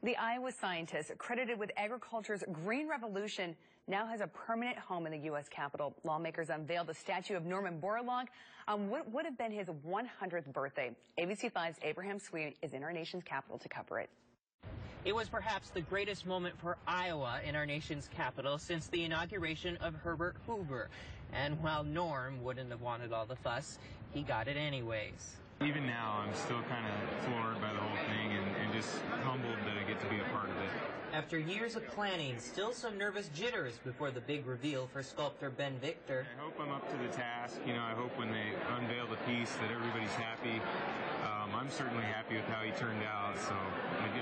The Iowa scientist, credited with agriculture's green revolution, now has a permanent home in the U.S. Capitol. Lawmakers unveiled a statue of Norman Borlaug on what would have been his 100th birthday. ABC 5's Abraham Sweet is in our nation's capital to cover it. It was perhaps the greatest moment for Iowa in our nation's capital since the inauguration of Herbert Hoover. And while Norm wouldn't have wanted all the fuss, he got it anyways. Even now, I'm still kind of floored by the whole thing and just humbled that I get to be a part of it. After years of planning, still some nervous jitters before the big reveal for sculptor Ben Victor. I hope I'm up to the task. You know, I hope when they unveil the piece that everybody's happy. I'm certainly happy with how he turned out, so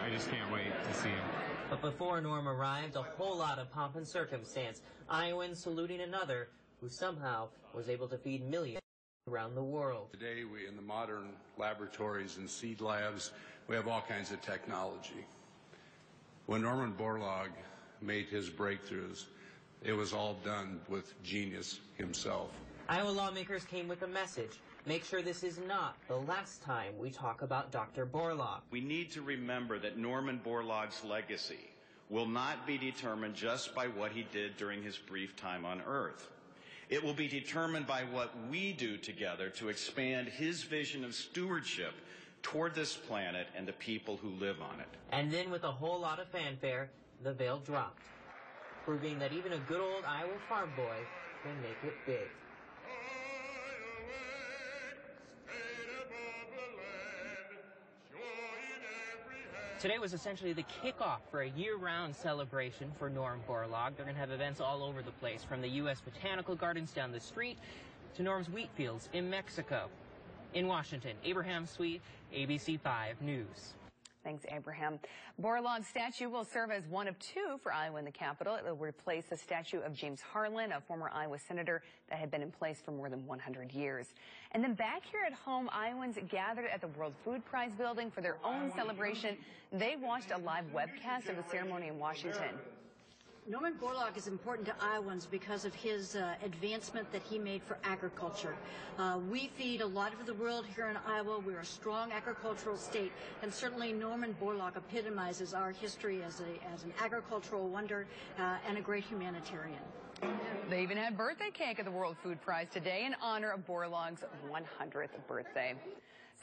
I just can't wait to see him. But before Norm arrived, a whole lot of pomp and circumstance. Iowans saluting another who somehow was able to feed millions around the world. Today, in the modern laboratories and seed labs, we have all kinds of technology. When Norman Borlaug made his breakthroughs, it was all done with genius himself. Iowa lawmakers came with a message. Make sure this is not the last time we talk about Dr. Borlaug. We need to remember that Norman Borlaug's legacy will not be determined just by what he did during his brief time on Earth. It will be determined by what we do together to expand his vision of stewardship toward this planet and the people who live on it. And then with a whole lot of fanfare, the veil dropped, proving that even a good old Iowa farm boy can make it big. Today was essentially the kickoff for a year-round celebration for Norm Borlaug. They're going to have events all over the place, from the U.S. Botanical Gardens down the street to Norm's wheat fields in Mexico. In Washington, Abraham Sweet, ABC 5 News. Thanks, Abraham. Borlaug's statue will serve as one of two for Iowa in the Capitol. It will replace the statue of James Harlan, a former Iowa senator that had been in place for more than 100 years. And then back here at home, Iowans gathered at the World Food Prize building for their own celebration. They watched a live webcast of the ceremony in Washington. Norman Borlaug is important to Iowans because of his advancement that he made for agriculture. We feed a lot of the world here in Iowa. We're a strong agricultural state, and certainly Norman Borlaug epitomizes our history as an agricultural wonder and a great humanitarian. They even had birthday cake at the World Food Prize today in honor of Borlaug's 100th birthday.